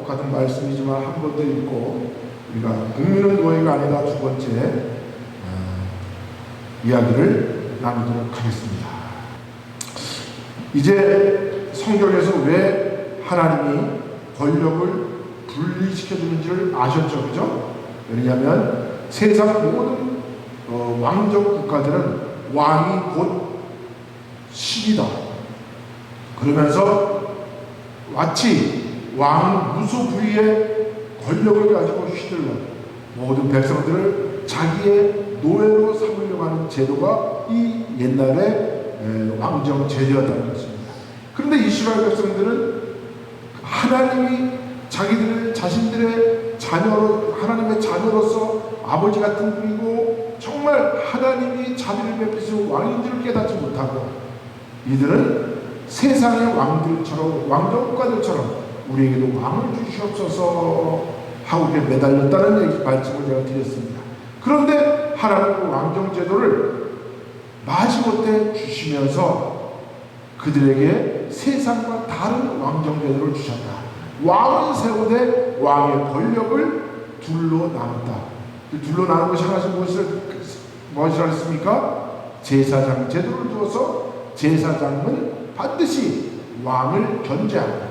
똑같은 말씀이지만 한 번 더 읽고 우리가 국민은 노예가 아니다 두 번째 이야기를 나누도록 하겠습니다. 이제 성경에서 왜 하나님이 권력을 분리시켜주는지를 아셨죠, 그죠? 왜냐하면 세상 모든 왕정 국가들은 왕이 곧 신이다. 그러면서 마치 왕 무소부위의 권력을 가지고 휘둘러 모든 백성들을 자기의 노예로 삼으려고 하는 제도가 이 옛날의 왕정 제도였다는 것입니다. 그런데 이스라엘 백성들은 하나님이 자신들의 자녀로, 하나님의 자녀로서 아버지 같은 분이고 정말 하나님이 자비를 베푸시는 왕인 줄 깨닫지 못하고 이들은 세상의 왕들처럼, 왕정국가들처럼 우리에게도 왕을 주시옵소서 하고 이렇게 매달렸다는 말씀을 제가 드렸습니다. 그런데 하나님은 왕정제도를 마지못해 주시면서 그들에게 세상과 다른 왕정제도를 주셨다. 왕은 세우되 왕의 권력을 둘로 나눴다. 둘로 나눈 것이 하나씩 무엇이라 했습니까? 제사장 제도를 두어서 제사장은 반드시 왕을 견제하고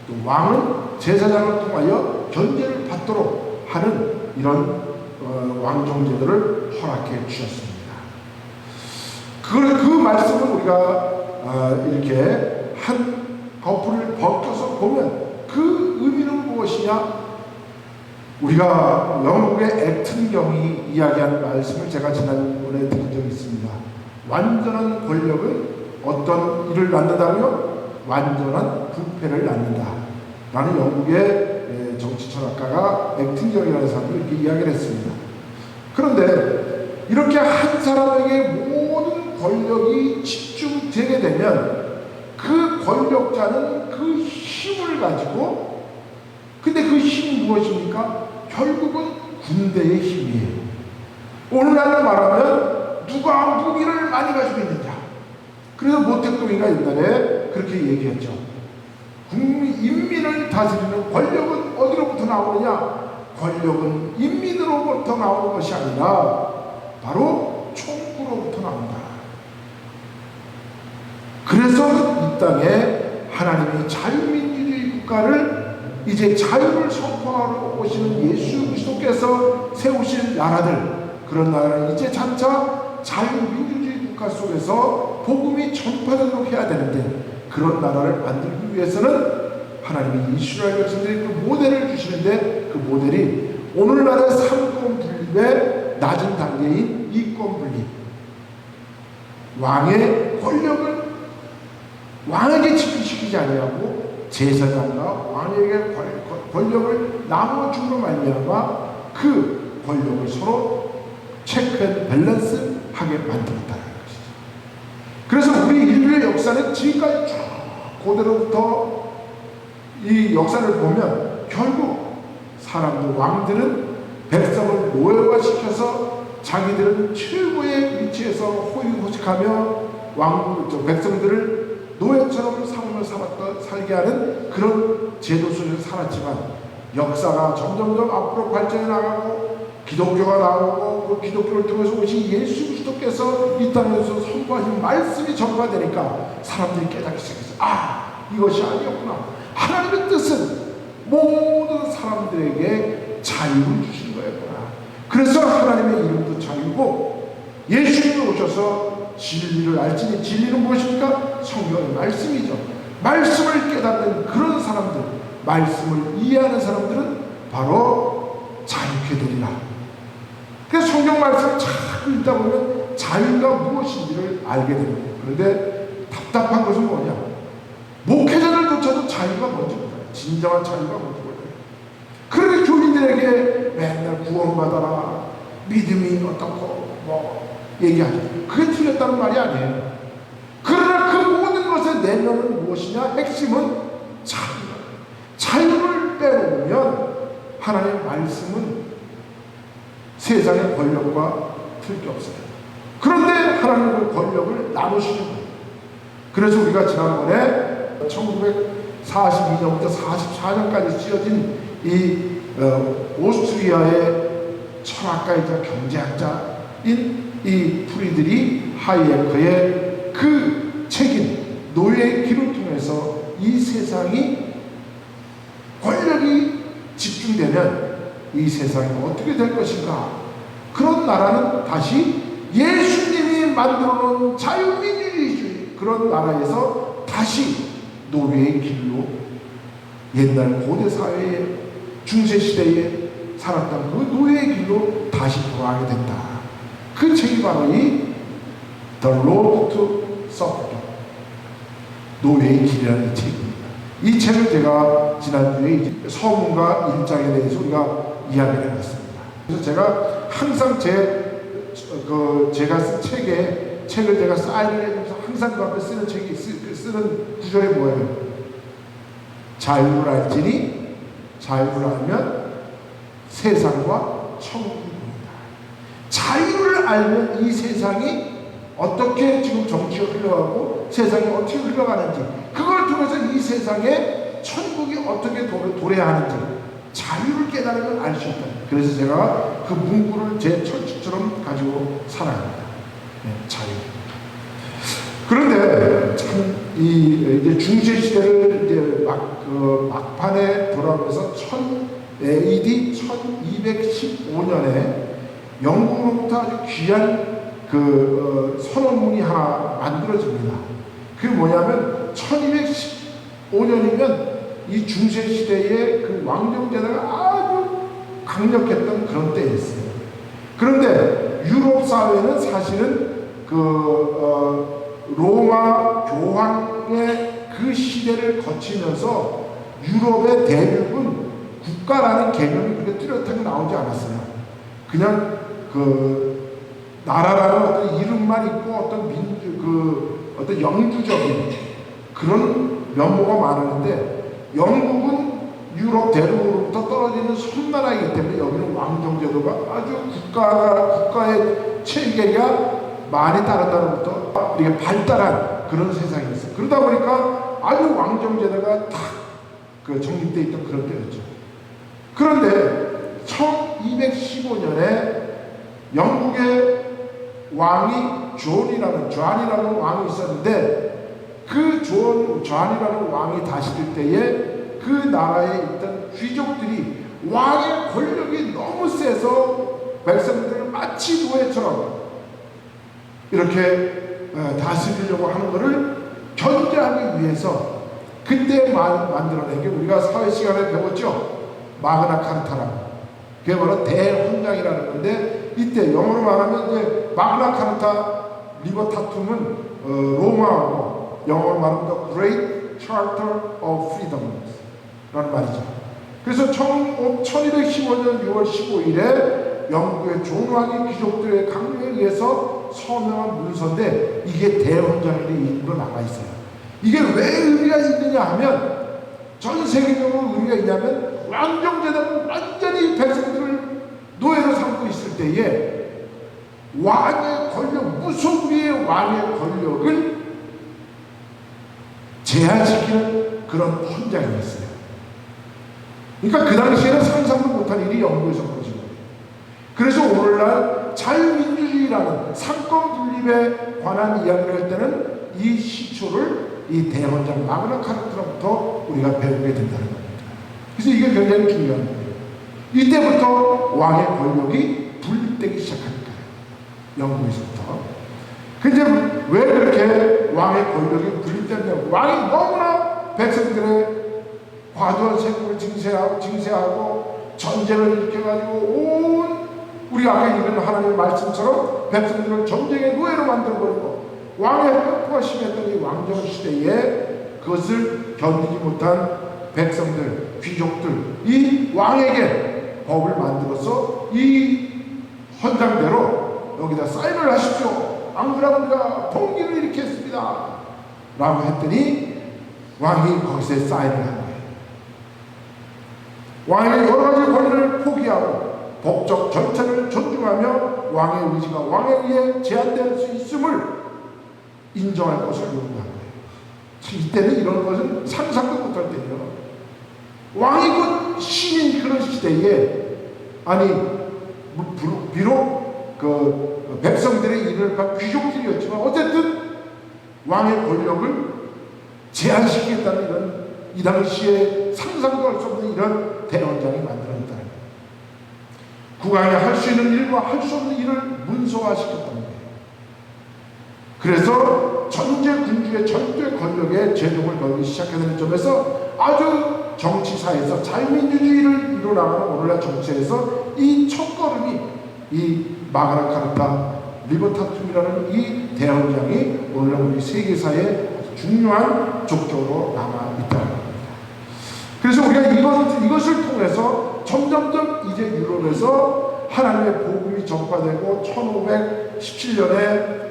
또 왕은 제사장을 통하여 견제를 받도록 하는 이런 왕정제도를 허락해 주셨습니다. 그 말씀을 우리가 이렇게 한 거풀을 벗겨서 보면 그 의미는 무엇이냐? 우리가 영국의 액튼경이 이야기하는 말씀을 제가 지난번에 드린 적이 있습니다. 완전한 권력은 어떤 일을 낳는다고요? 완전한 부패를 낳는다 라는 영국의 정치철학가가 액튼경이라는 사람이 이렇게 이야기를 했습니다. 그런데 이렇게 한 사람에게 모든 권력이 집중되게 되면 그 권력자는 그 힘을 가지고, 근데 그 힘이 무엇입니까? 결국은 군대의 힘이에요. 오늘날로 말하면 누가 무기를 많이 가지고 있느냐. 그래서 모택동이가 옛날에 그렇게 얘기했죠. 인민을 다스리는 권력은 어디로부터 나오느냐? 권력은 인민으로부터 나오는 것이 아니라 바로 총구로부터 나온다. 그래서 이 땅에 하나님이 자유민주주의 국가를 이제 자유를 선포하러 오시는 예수 그리스도께서 세우신 나라들, 그런 나라는 이제 장차 자유민주주의 국가 속에서 복음이 전파되도록 해야 되는데, 그런 나라를 만들기 위해서는 하나님이 이스라엘 백성들이 그 모델을 주시는데, 그 모델이 오늘날의 삼권 분립의 낮은 단계인 이권 분립, 왕의 권력을 왕에게 집중시키지 아니하고 제사장과 왕에게 권력을 나누어줌으로 말미암아 그 권력을 서로 체크 앤 밸런스 하게 만들었다는 것이죠. 그래서 우리 인류의 역사는 지금까지 쭉 고대로부터 이 역사를 보면 결국 사람들, 왕들은 백성을 노예화시켜서 자기들은 최고의 위치에서 호의호식하며 백성들을 노예처럼 삶을 살게 하는 그런 제도 속에서 살았지만, 역사가 점점점 앞으로 발전해 나가고 기독교가 나오고 그 기독교를 통해서 오신 예수 그리스도께서 이 땅에서 선포하신 말씀이 전파되니까 사람들이 깨닫기 시작했어요. 아, 이것이 아니었구나. 하나님의 뜻은 모든 사람들에게 자유를 주신 거였구나. 그래서 하나님의 이름도 자유고, 예수님이 오셔서 진리를 알지니, 진리는 무엇입니까? 성경의 말씀이죠. 말씀을 깨닫는 그런 사람들, 말씀을 이해하는 사람들은 바로 자유케 되리라. 그래서 성경 말씀을 자꾸 읽다 보면 자유가 무엇인지를 알게 됩니다. 그런데 답답한 것은 뭐냐? 목회자들조차도 자유가 뭔지 몰라요. 진정한 자유가 뭔지 몰라요. 그런데 교인들에게 맨날 구원받아라, 믿음이 어떻고 얘기하죠. 그게 틀렸다는 말이 아니에요. 그러나 그 모든 것의 내면은 무엇이냐? 핵심은 자유예요. 자유를 빼놓으면 하나님의 말씀은 세상의 권력과 틀 게 없어요. 그런데 하나님의 권력을 나누시는 거예요. 그래서 우리가 지난번에 42년부터 44년까지 쓰여진 이 오스트리아의 철학가이자 경제학자인 이 프리드리 하이에크의 그 책인 노예의 길을 통해서 이 세상이 권력이 집중되면 이 세상이 어떻게 될 것인가, 그런 나라는 다시 예수님이 만들어 놓은 자유민주주의 그런 나라에서 다시 노예의 길로, 옛날 고대 사회의 중세시대에 살았던 그 노예의 길로 다시 돌아가게 된다. 그 책이 바로 이 The Road to Serfdom, 노예의 길이라는 책입니다. 이 책을 제가 지난주에 서문과 1장에 대해서 우리가 이야기를 해봤습니다. 그래서 제가 항상 제가 쓴 책을 제가 사인을 해주면서 항상 그 앞에 쓰는 쓰는 구절이 뭐예요? 자유를 알지니 자유를 알면 세상과 천국이 보인다. 자유를 알면 이 세상이 어떻게 지금 정치가 흘러가고 세상이 어떻게 흘러가는지, 그걸 통해서 이 세상에 천국이 어떻게 도래야 하는지 자유를 깨달으면 알 수 있다. 그래서 제가 그 문구를 제 철칙처럼 가지고 살아갑니다. 자유. 그런데 참 이제 중세 시대를 이제 막판에 돌아오면서 AD 1215년에 영국으로부터 아주 귀한 선언문이 하나 만들어집니다. 그게 뭐냐면 1215년이면 이 중세 시대의 그 왕정제도가 아주 강력했던 그런 때였어요. 그런데 유럽 사회는 사실은 로마 교황의 그 시대를 거치면서 유럽의 대륙은 국가라는 개념이 그렇게 뚜렷하게 나오지 않았어요. 그냥 나라라는 어떤 이름만 있고 어떤 영주적인 그런 면모가 많았는데, 영국은 유럽 대륙으로부터 떨어지는 섬나라이기 때문에 여기는 왕정제도가 아주 국가의 체계가 많이 다른 나라부터 이렇게 발달한 그런 세상이었어요. 그러다 보니까 아주 왕정제도가 다 정립되어 있던 그런 때였죠. 그런데 1215년에 영국의 왕이 존이라는 왕이 있었는데, 그 존이라는 왕이 다스릴 때에 그 나라에 있던 귀족들이 왕의 권력이 너무 세서 백성들을 마치 노예처럼 이렇게 다스리려고 하는 것을 견제하기 위해서 그때 만들어낸 게 우리가 사회 시간에 배웠죠. 마그나 카르타라고. 그게 바로 대헌장이라는 건데, 이때 영어로 말하면 이제 마그나 카르타 리버타툼은 로마어고, 영어로 말하면 The Great Charter of Freedom 라는 말이죠. 그래서 1215년 6월 15일에 영국의 존 왕이 귀족들의 강요에 의해서 서명한 문서인데, 이게 대헌장에 일부러 나가 있어요. 이게 왜 의미가 있느냐 하면, 전 세계적으로 의미가 있냐면, 왕정제도는 완전히 백성들을 노예로 삼고 있을 때에 왕의 권력, 무소부의 왕의 권력을 제한시키는 그런 헌장이었어요. 그러니까 그 당시에는 상상도 못한 일이 영국에서 벌어진 거예요. 그래서 오늘날 자유민주주의라는 상권 분립에 관한 이야기를 할 때는 이 시초를 이 대헌장 마그나 카르타로부터 우리가 배우게 된다는 겁니다. 그래서 이게 굉장히 중요한 거예요. 이때부터 왕의 권력이 분립되기 시작하니까요. 영국에서부터. 근데 왜 그렇게 왕의 권력이 분립되냐고, 왕이 너무나 백성들의 과도한 세금을 징세하고 전쟁을 일으켜가지고 우리가 아까 읽은 하나님의 말씀처럼 백성들을 전쟁의 노예로 만들어버리고, 왕의 횡포가 심했던 이 왕정 시대에 그것을 견디지 못한 백성들, 귀족들, 이 왕에게 법을 만들어서 이 헌장대로 여기다 사인을 하십시오. 안 그러면 우리가 봉기를 일으켰습니다 라고 했더니 왕이 거기서 사인을 한 거예요. 왕의 여러 가지 권리를 포기하고 법적 절차를 존중하며 왕의 의지가 왕에 의해 제한될 수 있음을 인정할 것을 요구한 거예요. 이때는 이런 것은 상상도 못할 때예요. 왕이고 신인 그런 시대에, 아니 비록 그 백성들의 일을 귀족들이었지만 어쨌든 왕의 권력을 제한시키겠다는 이런, 이 당시에 상상도 할 수 없는 이런 대원장이 만들어냈다는 거예요. 국왕이 할 수 있는 일과 할 수 없는 일을 문서화시켰다는 거예요. 그래서 전제 군주의 절대 권력에 제동을 걸기 시작하는 점에서 아주 정치사에서 자유민주주의를 이뤄나가는 오늘날 정치에서 이 첫걸음이 이 마그나 카르타 리버타툼이라는 이 대헌장이 오늘날 우리 세계사에 중요한 족적으로 남아있다는 겁니다. 그래서 우리가 이것을 통해서 점점점 이제 유럽에서 하나님의 복음이 전파되고 1517년에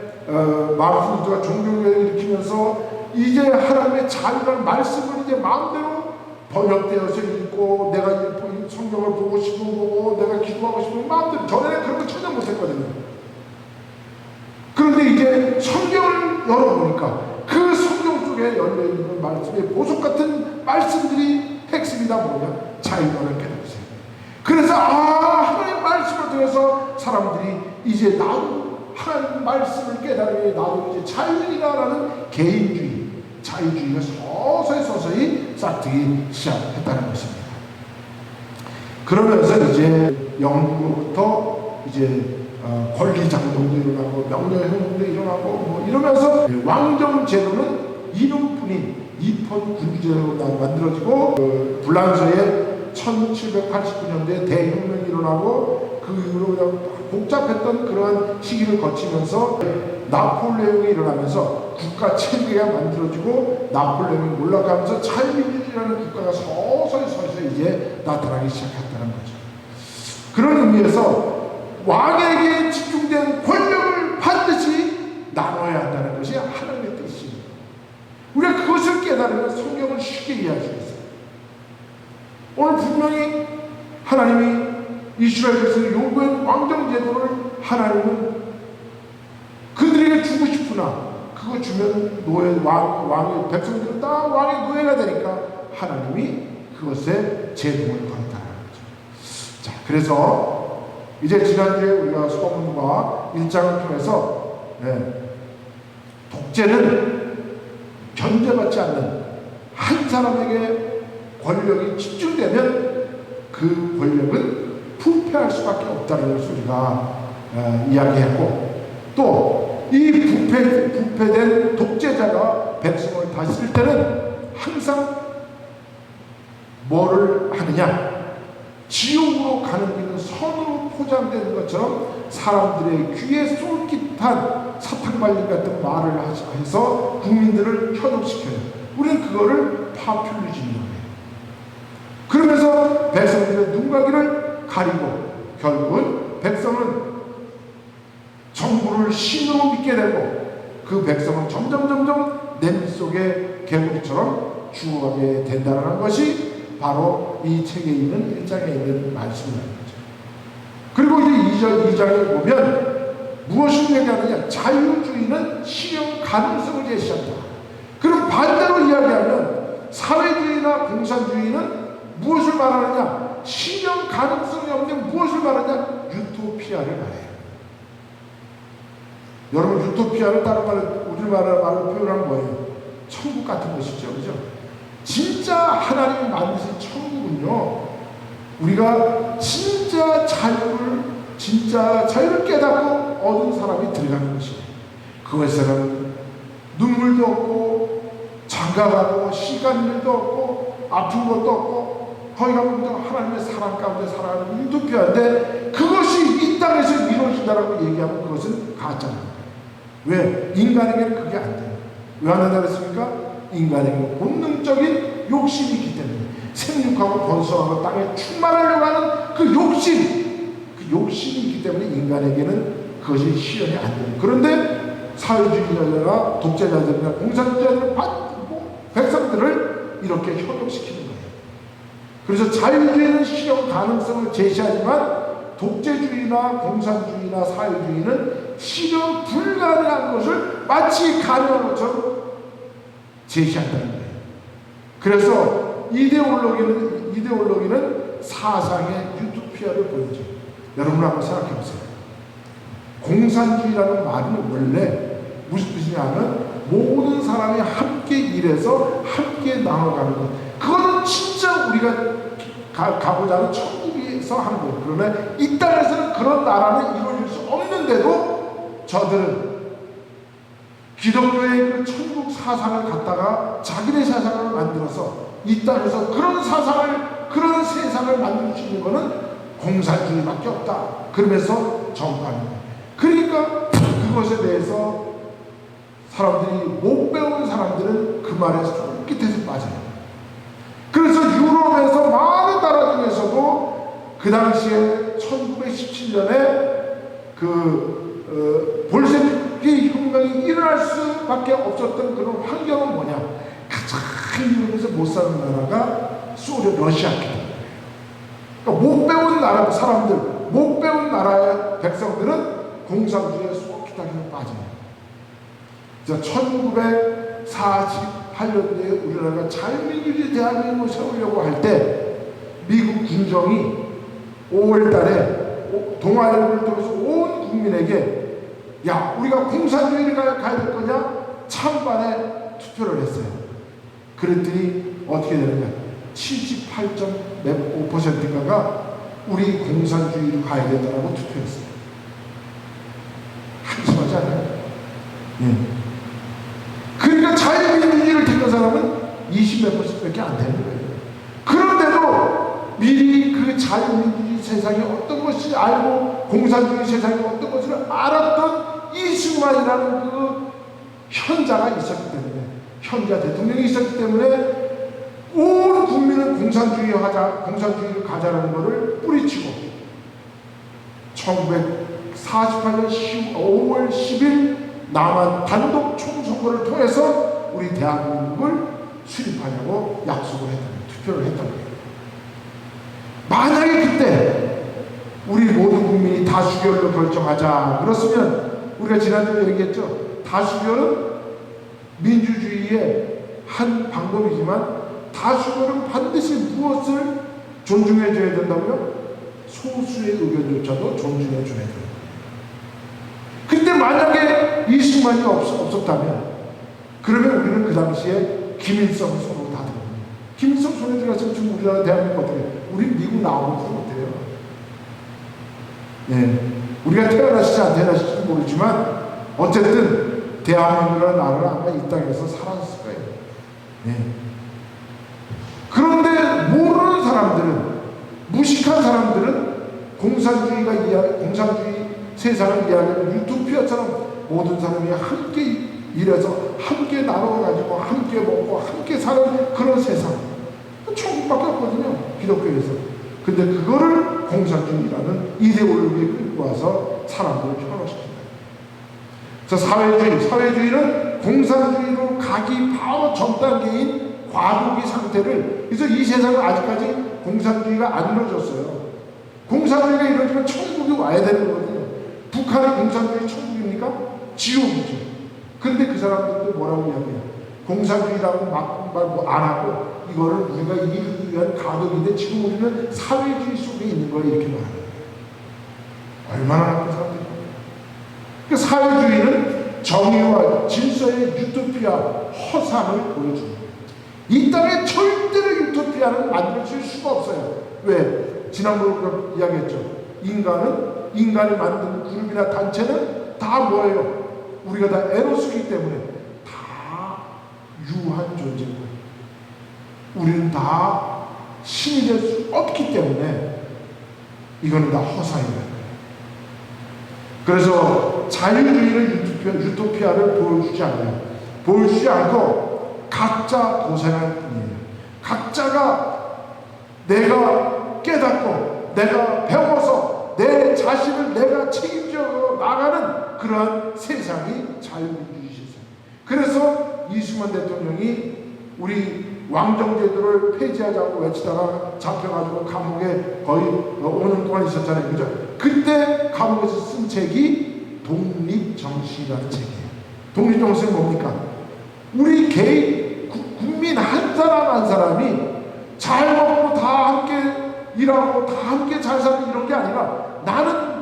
마르틴 루터가 종교개혁을 일으키면서 이제 하나님의 자유라는 말씀을 이제 마음대로 번역되어서 읽고, 내가 성경을 보고 싶은 거고, 내가 기도하고 싶은 마음대로, 전에는 그런 거 전혀 못했거든요. 그런데 이제 성경을 열어보니까 그 성경 속에 열려있는 말씀의 보석 같은 말씀들이 핵심이다 보면 자유라는 깨달으세요. 그래서 하나님 말씀을 통해서 사람들이 이제 나도 하나님 말씀을 깨달으니 나도 이제 자유인이라는 개인주의, 자유주의가 서서히 싹트기 시작했다는 것입니다. 그러면서 이제 영국으로부터 이제 권리장정도 일어나고 명령혁명도 일어나고 뭐 이러면서 왕정 제도는 이름뿐인 이폰 군주제도가 만들어지고, 불란서에 1789년도에 대혁명이 일어나고 그 이후로 그냥 복잡했던 그러한 시기를 거치면서 나폴레옹이 일어나면서 국가 체계가 만들어지고 나폴레옹이 올라가면서 자유민주주의라는 국가가 서서히 이제 나타나기 시작했다는 거죠. 그런 의미에서 왕에게 집중된 권력을 반드시 나눠야 한다는 것이 하나님의 뜻입니다. 우리가 그것을 깨달으면 성경을 쉽게 이해할 수 있어요. 오늘 분명히 하나님이 이스라엘에서 요구한 왕정제도를 하나님은 그들에게 주고 싶으나 그거 주면 왕의 백성들은 다 왕의 노예가 되니까 하나님이 그것에 제동을 걸었다는 거죠. 자, 그래서 이제 지난주에 우리가 서문과 1장을 통해서 독재는 견제받지 않는 한 사람에게 권력이 집중되면 그 권력은 부패할 수밖에 없다는 것을 우리가 이야기했고, 또 이 부패된 독재자가 백성을 다스릴 때는 항상 뭐를 하느냐, 지옥으로 가는 길은 선으로 포장되는 것처럼 사람들의 귀에 쏠깃한 사탕발림 같은 말을 해서 국민들을 현혹시켜요. 우리는 그거를 파퓰리즘이라고 해요. 그러면서 백성들의 눈가기를 가리고 결국은 백성은 정부를 신으로 믿게 되고 그 백성은 점점 냄비 속의 개구리처럼 죽어가게 된다는 것이 바로 이 책에 있는 1장에 있는 말씀이라는 거죠. 그리고 이제 2장에 보면 무엇을 얘기하느냐, 자유주의는 실현 가능성을 제시한다. 그럼 반대로 이야기하면 사회주의나 공산주의는 무엇을 말하느냐, 실현 가능성이 없는 무엇을 말하느냐, 유토피아를 말해요. 여러분, 유토피아를 다른 말로 우리말로 표현하면 뭐예요? 천국 같은 것이죠, 그죠? 진짜 하나님이 만드신 천국은요, 우리가 진짜 자유를 깨닫고 얻은 사람이 들어가는 것이에요. 그것에는 눈물도 없고 장가가고 시간일도 없고 아픈 것도 없고 거기 가면 하나님의 사랑 가운데 살아가는 유토피아인데, 그것이 이 땅에서 이루어진다라고 얘기하면 그것은 가짜입니다. 왜? 인간에게는 그게 안 돼요. 왜 안 된다고 했습니까? 인간에게는 본능적인 욕심이 있기 때문에, 생육하고 번성하고 땅에 충만하려고 하는 그 욕심이 있기 때문에 인간에게는 그것이 실현이 안 돼요. 그런데 사회주의자나 독재자들이나 공산주의자들은 백성들을 이렇게 현혹시키는 거예요. 그래서 자유주의는 실현 가능성을 제시하지만 독재주의나 공산주의나 사회주의는 실현 불가능한 것을 마치 가능한 것처럼 제시한다는 거예요. 그래서 이데올로기는 사상의 유토피아를 보여줘. 여러분 한번 생각해 보세요. 공산주의라는 말은 원래 무슨 뜻이냐면 모든 사람이 함께 일해서 함께 나눠가는 것. 그거는 진짜 우리가 가고자 하는 천국에서 하는 거예요. 그러나 이 땅에서는 그런 나라는 이루어질 수 없는데도 저들은 기독교의 그 천국 사상을 갖다가 자기네 사상을 만들어서 이 땅에서 그런 사상을, 그런 세상을 만들 수 있는 것은 공산주의밖에 없다. 그러면서 전파하는 거예요. 그러니까 그것에 대해서 사람들이 못 배운 사람들은 그 말에 손깃해서 빠져요. 그래서 유럽에서 많은 나라 중에서도 그 당시에 1917년에 볼셰비키 혁명이 일어날 수밖에 없었던 그런 환경은 뭐냐? 가장 유럽에서 못 사는 나라가 러시아이기 때문에. 그러니까 못 배운 나라 사람들, 못 배운 나라의 백성들은 공산주의에 쏙깃하게 빠져요. 1948년도에 우리나라가 자유민주주의 대한민국을 세우려고 할 때 미국 군정이 5월 달에 동아일보를 통해서 온 국민에게 야, 우리가 공산주의를 가야 될 거냐? 찬반에 투표를 했어요. 그랬더니 어떻게 되느냐? 78.5%가 우리 공산주의로 가야 된다고 투표했어요. 한심하지 않아요? 예. 그러니까 자유민주주의를 택한 사람은 20몇 %밖에 안 되는 거예요. 그런데도 미리 그 자유민주주의 세상이 어떤 것인지 알고 공산주의 세상이 어떤 것을 알았던 이승만이라는 그 현자가 있었기 때문에, 현자 대통령이 있었기 때문에 온 국민은 공산주의를 가자라는 것을 뿌리치고 1948년 5월 10일 남한 단독 총선거를 통해서 우리 대한민국을 수립하려고 약속을 했던 거예요. 투표를 했던 거예요. 만약에 그때 우리 모든 국민이 다수결로 결정하자 그렇으면, 우리가 지난주에 얘기했죠. 다수결은 민주주의의 한 방법이지만 다수결은 반드시 무엇을 존중해 줘야 된다고요? 소수의 의견조차도 존중해 줘야 돼요. 근데 만약에 이승만이 없었다면, 그러면 우리는 그 당시에 김일성 손으로 다 들어갑니다. 김일성 손에 들어갔으면 지금 우리나라 대한민국 어떻게 해요? 우리 미국 나오고도 못해요. 네. 우리가 태어나시지 안 태어나실지 모르지만 어쨌든 대한민국이라는 나라는 아마 이 땅에서 사라졌을 거예요. 네. 그런데 모르는 사람들은, 무식한 사람들은 공산주의 세상을 이야기하는 유토피아처럼 모든 사람이 함께 일해서 함께 나눠가지고 함께 먹고 함께 사는 그런 세상, 천국밖에 없거든요, 기독교에서. 근데 그거를 공산주의라는 이데올로기에 끌고 와서 사람들을 편화시킵니다. 그래서 사회주의는 공산주의로 가기 바로 전 단계인 과도기 상태를, 그래서 이 세상은 아직까지 공산주의가 안 이루어졌어요. 공산주의가 이루어지면 천국이 와야 되는 거거든요. 북한의 공산주의 천국입니까? 지옥이죠. 그런데 그 사람들도 뭐라고 이야기해요? 공산주의라고 막 안 하고 이거를 우리가 이기기 위한 가독인데 지금 우리는 사회주의 속에 있는 거예요, 이렇게 말하는 거예요. 얼마나 나쁜 사람들이에요. 그 사회주의는 정의와 질서의 유토피아, 허상을 보여주는 거예요. 이 땅에 절대로 유토피아는 만들 수가 없어요. 왜? 지난번에 이야기했죠. 인간이 만든 그룹이나 단체는 다 뭐예요? 우리가 다 에로스기 때문에 다 유한 존재고, 우리는 다 신이 될 수 없기 때문에 이거는 다 허상이에요. 그래서 자유주의는 유토피아를 보여주지 않아요. 보여주지 않고 각자 고생할 뿐이에요. 각자가 내가 깨닫고 내가 배워서 내 자신을 내가 책임져 나가는 그러한 세상이 자유민주주의 세상. 그래서 이승만 대통령이 우리 왕정제도를 폐지하자고 외치다가 잡혀가지고 감옥에 거의 5년 동안 있었잖아요. 그죠? 그때 감옥에서 쓴 책이 독립정신이라는 책이에요. 독립정신은 뭡니까? 우리 개인 한 사람이 잘 먹고 다 함께 일하고 다 함께 잘 살고 이런 게 아니라 나는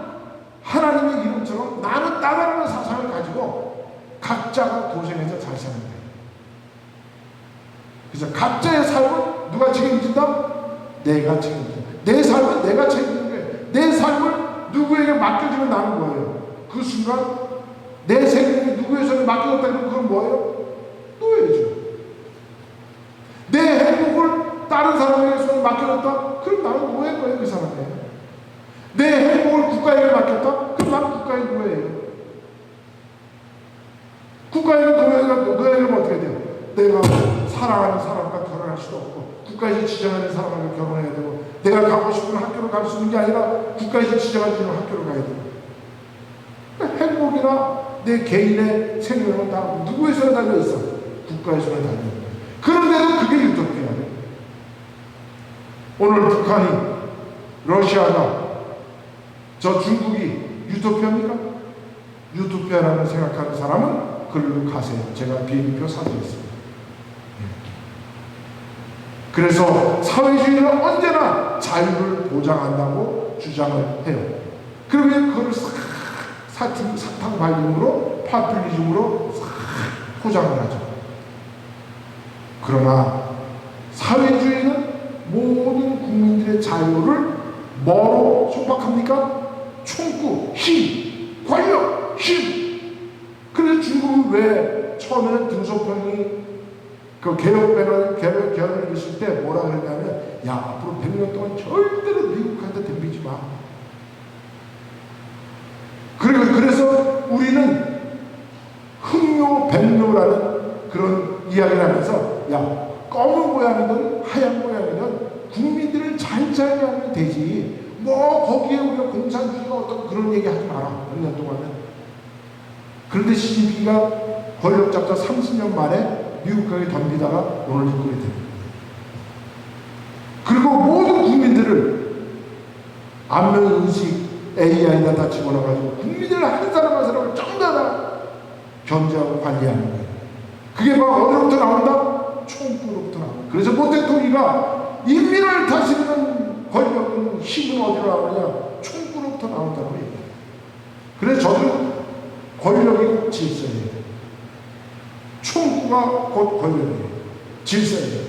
하나님의 이름처럼 나는 나라는 사상을 가지고 각자가 고생해서 잘 사는 거예요. 그래서 각자의 삶은 누가 책임진다? 내가 책임진다. 내 삶은 내가 책임지는 거예요. 내 삶을 누구에게 맡겨주면 나는 거예요. 그 순간 내 생명이 누구의 손에 맡겨졌다 그러면 그건 뭐예요? 노예죠. 내 행복을 다른 사람에게 손에 맡겨졌다? 그럼 나는 노예인 거예요. 그 사람에. 내 행복을 국가에게 맡겼다? 그럼 나는 국가의 노예예요. 국가에게 노예면 어떻게 돼요? 내가 사랑하는 사람과 결혼할 수도 없고 국가에서 지정하는 사람과 결혼해야 되고 내가 가고 싶은 학교로 갈 수 있는 게 아니라 국가에서 지정하는 학교로 가야 되고 그러니까 행복이나 내 개인의 생명은 다 누구의 손에 달려있어? 국가의 손에 달려있어. 그런데도 그게 유토피아예요. 오늘 북한이 러시아가 저 중국이 유토피아입니까? 유토피아라는 생각하는 사람은 글로 가세요. 제가 비행기표 사드렸습니다. 그래서 사회주의는 언제나 자유를 보장한다고 주장을 해요. 그러면 그걸 사탕 발림으로 파퓰리즘으로 포장을 하죠. 그러나 사회주의는 모든 국민들의 자유를 뭐로 속박합니까? 총구, 힘, 권력, 힘. 그래서 중국은 왜 처음에는 등소평이 그 개혁을 했을 때 뭐라 그랬냐면 야 앞으로 100년 동안 절대로 미국한테 덤비지 마. 그래서 우리는 흑묘, 백묘라는 그런 이야기를 하면서 야 검은 모양이든 하얀 모양이든 국민들을 잘 살게 하면 되지 뭐 거기에 우리가 공산주의가 어떤 그런 얘기 하지 마라. 100년 동안은. 그런데 시진핑이가 권력 잡자 30년 만에 미국까지 덤비다가 오늘 집권이 됩니다. 그리고 모든 국민들을 안면인식 AI에다 다 집어넣어가지고 국민들 한 사람 한 사람을 전부 다 견제하고 관리하는 거예요. 그게 막 어디로부터 나온다? 총구로부터 나온다. 그래서 모택토리가 인민을 다스리는 권력은 힘은 어디로 나오느냐? 총구로부터 나온다고 얘기해요. 그래서 저는 권력이 꼭 질서예요. 총구가 곧 권력이에요. 질서예요.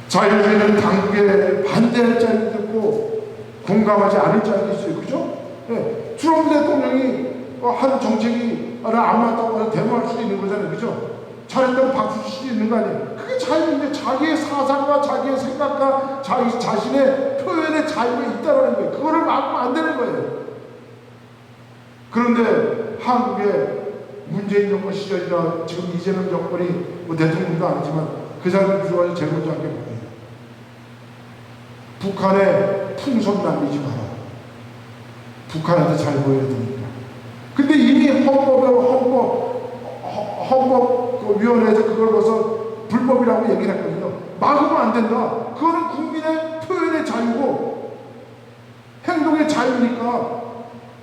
자유주의는 당국에 반대할 자들도 있고 공감하지 않을 자들도 있어요. 그죠? 네. 트럼프 대통령이 하는 정책이 안 맞다고 해서 대모할 수도 있는 거잖아요. 그죠? 잘했다고 박수 칠 수도 있는 거 아니에요. 그게 자유인데 자기의 사상과 자기의 생각과 자기 자신의 표현의 자유가 있다는 거예요. 그거를 막으면 안 되는 거예요. 그런데 한국의 문재인 정부 시절이나 지금 이재명 정권이 뭐 대통령도 아니지만 그 사람들 주어서 제일 먼저 한 게 뭐예요? 북한에 풍선 날리지 마라. 북한한테 잘 보여야 되니까. 근데 이미 헌법위원회에서 그걸 벌써 불법이라고 얘기를 했거든요. 막으면 안 된다. 그거는 국민의 표현의 자유고 행동의 자유니까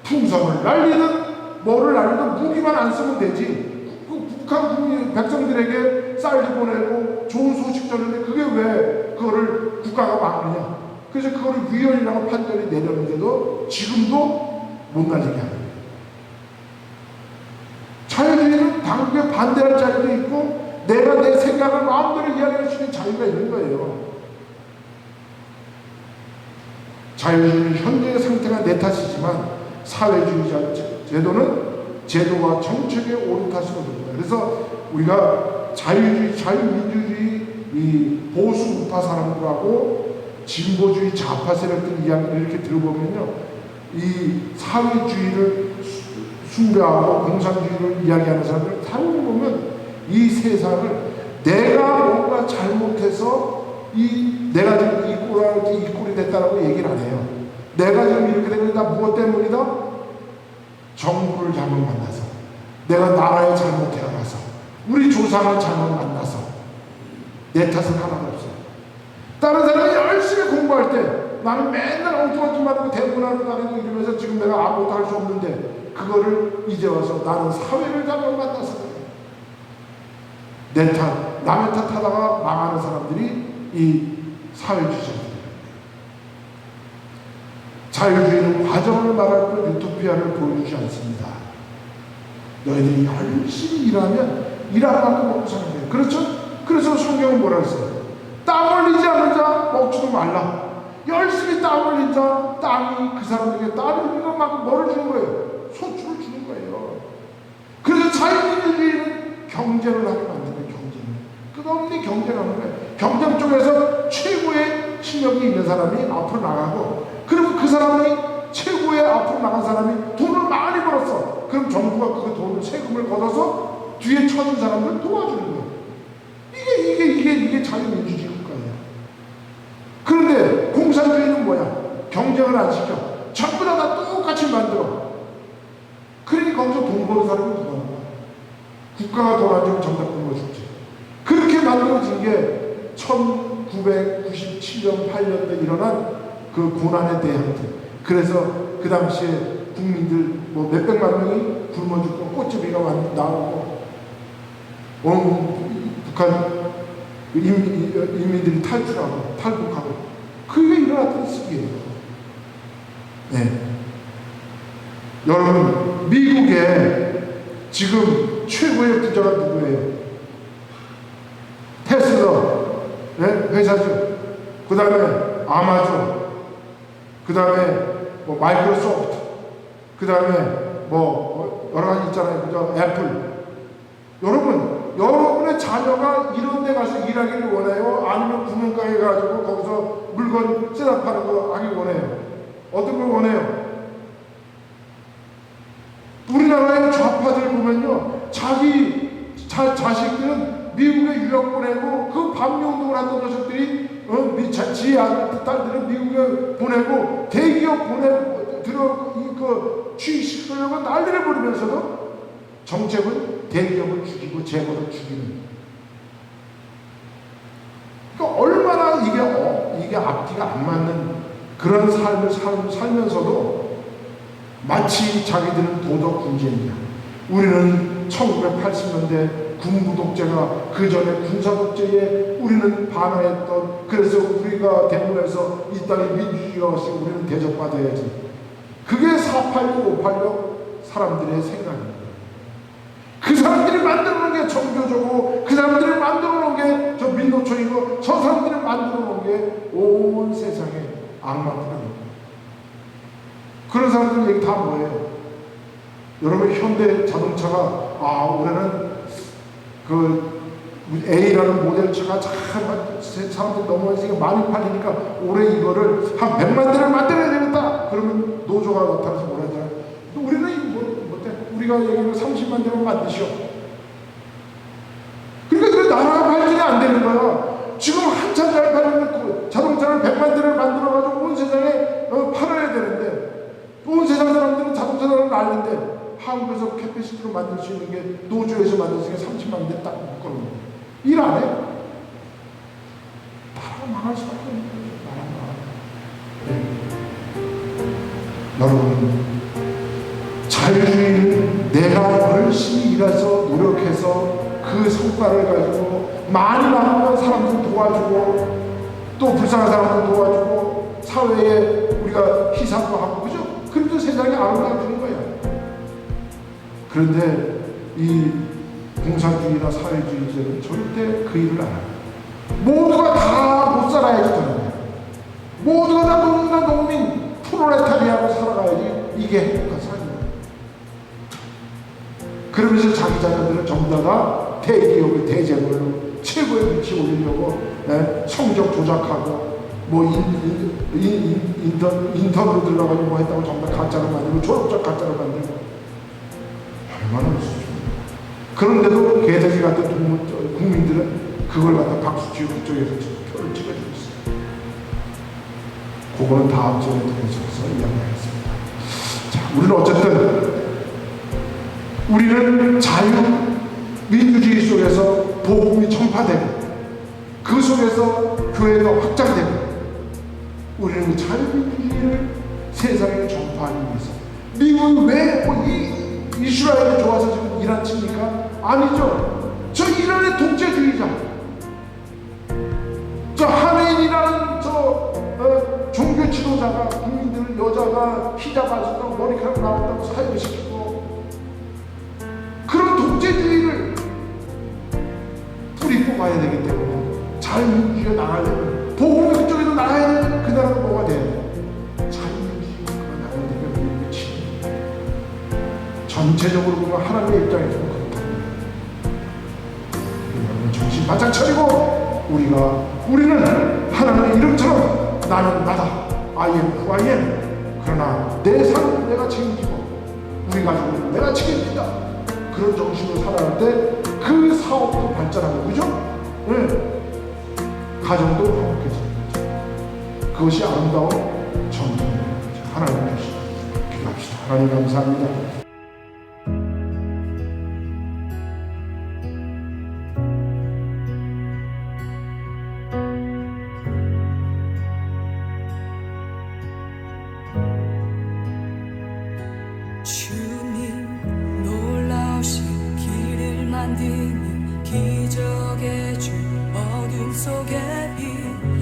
풍선을 날리든 뭐를 날리든 무기만 안 쓰면 되지. 북한 국민 백성들에게 쌀도 보내고 좋은 소식 전하는데 그게 왜 그거를 국가가 막느냐. 그래서 그거를 위헌이라고 판결이 내렸는데도 지금도 못 날리게 하는 거예요. 자유주의는 당국에 반대할 자유도 있고 내가 내 생각을 마음대로 이야기할 수 있는 자유가 있는 거예요. 자유주의는 현재의 상태가 내 탓이지만 사회주의 제도는 제도와 정책의 옳은 탓으로 됩니다. 그래서 우리가 자유주의, 자유민주주의, 이 보수 우파 사람들하고 진보주의 좌파 세력들 이야기를 이렇게 들어보면요, 이 사회주의를 숭배하고 공산주의를 이야기하는 사람들 살고 보면 이 세상을 내가 뭔가 잘못해서 내가 지금 이 꼴이 됐다라고 얘기를 안 해요. 내가 지금 이렇게 된 건 다 무엇 때문이다? 정부를 잘못 만나서, 내가 나라에 잘못 태어나서, 우리 조상을 잘못 만나서 내 탓은 하나도 없어요. 다른 사람이 열심히 공부할 때 나는 맨날 엉뚱한 짓만 하고 대문하고 다니고 이러면서 지금 내가 아무것도 할 수 없는데 그거를 이제 와서 나는 사회를 잘못 만나서 내 탓, 남의 탓하다가 망하는 사람들이 이 사회주의자들입니다. 자유주의는 과정을 말할 뿐 유토피아를 보여주지 않습니다. 너희들이 열심히 일하면 일하는 만큼 먹고 사는 거예요. 그렇죠? 그래서 성경은 뭐라 했어요? 땀 흘리지 않는 자 먹지도 말라. 열심히 땀 흘린 자 땅이 그 사람에게 땀 흘리는 것만큼 뭐를 주는 거예요? 소출을 주는 거예요. 그래서 자유민주주의는 경쟁을 하게 만드는 경쟁. 끝없는 경쟁하는 거예요. 경쟁 쪽에서 최고의 실력이 있는 사람이 앞으로 나가고, 그리고 그 사람이 최고의 앞으로 나간 사람이 돈을 많이 벌었어. 그럼 정부가 그 돈을 세금을 걷어서 뒤에 쳐진 사람들 도와주는 거예요. 이게 자유민주주의 국가예요. 그런데 공산주의는 뭐야? 경쟁을 안 시켜. 전부 다 똑같이 만들어. 그러니 거기서 돈 버는 사람이 누가 하는 거야? 국가가 돈 안 주면 정답 굶어 죽지. 그렇게 만들어진 게 1997년 8년도에 일어난 그 고난의 대항들. 그래서 그 당시에 국민들 뭐 몇백만 명이 굶어 죽고 꽃제비가 나오고 북한 인민들이 탈출하고 탈북하고, 그게 일어났던 시기예요. 네. 여러분, 미국에 지금 최고의 부자가 누구예요? 테슬라, 네? 회사죠. 그 다음에 아마존, 그 다음에 뭐 마이크로소프트, 그 다음에 뭐 여러 가지 있잖아요. 그죠? 애플. 여러분의 자녀가 이런 데 가서 일하기를 원해요? 아니면 구멍가게 가지고 거기서 물건 셋업하는 거 하기 원해요? 어떤 걸 원해요? 우리나라의 좌파들 보면요, 자식들은 미국에 유학 보내고, 그 반미운동을 하던 녀석들이 지의 아들 딸들은 미국에 보내고 대기업 취직시키려고 난리를 부리면서도 정책은 대기업을 죽이고 재벌을 죽이는. 그러니까 얼마나 이게 앞뒤가 안 맞는 그런 삶을 살면서도 마치 자기들은 도덕 군주이냐. 우리는 1980년대 군부 독재가 그 전에 군사 독재에 우리는 반항했던, 그래서 우리가 대문에서 이 땅에 민주주의가 왔으니 우리는 대접받아야지. 그게 486, 586 사람들의 생각입니다. 그 사람들이 만들어 놓은 게 정교조고, 그 사람들이 만들어 놓은 게 저 민노총이고, 저 사람들이 만들어 놓은 게 온 세상에 악마들입니다. 그런 사람들 얘기 다 뭐예요? 여러분, 현대 자동차가 올해는 그 A라는 모델차가 참 사람들 너무 많이 팔리니까 올해 이거를 한 100만 대를 만들어야 되겠다. 그러면 노조가 나타나서 뭐라 하잖아요. 우리는 이거 못해. 우리가 얘기하면 30만 대만 만드시오. 그러니까 그 나라가 발전이 안 되는 거야. 지금 한참 잘 팔리는 자동차를 100만 대를 만들어가지고 온 세상에 팔아야 되는데, 온 세상 사람들은 자동차를 난리인데, 한국에서 캐패시티로 만들 수 있는 게, 노조에서 만들 수 있는 게 30만 대 딱 묶어놓는 거예요. 일 안 해? 나라가 망할 수밖에 없는 거예요. 여러분, 자유주의는 내가 열심히 일해서 노력해서 그 성과를 가지고 많이 남은 사람들 도와주고, 또 불쌍한 사람들 도와주고, 사회에 우리가 희생도 하고, 그죠? 그래도 세상이 아름다워지는 거야. 그런데 이 공산주의나 사회주의자는 절대 그 일을 안 해요. 모두가 다 못 살아야지 되는 거야. 모두가 다 농민, 프롤레타리아로 살아가야지 이게 행복한 삶이에요. 그러면서 자기 자녀들은 전부 다 대기업의 대재벌로 최고의 위치에 올리려고 성적 조작하고, 뭐 인터뷰 들어가지고 뭐 했다고 전부 다 가짜로 만들고, 졸업장 가짜로 만들고, 얼마나 무섭습니까? 그런데도 개새끼 같은 국민들은 그걸 갖다 박수치고 그쪽에서 표를 찍어주고 있어요. 그거는 다음 주에 통해서 이야기하겠습니다. 자, 우리는 어쨌든 우리는 자유 민주주의 속에서 복음이 전파되고, 그 속에서 교회가 확장되고, 우리는 그 자유민주주의를 세상에 전파하기 위해서. 미국은 왜 이스라엘이 좋아서 지금 이란 칩니까? 아니죠. 저 이란의 독재주의자, 여자가 국민들 여자가 히잡 안 쓴다고 머리카락 나온다고 사회를 시키고 그런 독재주의를 뿌리 뽑아야 되기 때문에 자유민주주의가 나가려면 복음이 그쪽에도 나가야 되면 그 나라가 뭐가 돼야 돼? 자유민주주의가 나가야 되면 그렇지. 전체적으로 보면 하나님의 입장에서는 그렇다. 여러분 정신 바짝 차리고 우리는 하나님의 이름처럼 나는 나다. I am who I am. 그러나 내 삶은 내가 책임지고 우리 가족은 내가 책임진다. 그런 정신으로 살아갈 때 그 사업도 발전하고 그죠? 네. 가정도 행복해지는 거죠. 그것이 아름다운 전통입니다. 하나님 주시고 기도합시다. 하나님 감사합니다. 주님 놀라우신 길을 만드는 기적의 주 어둠 속의 빛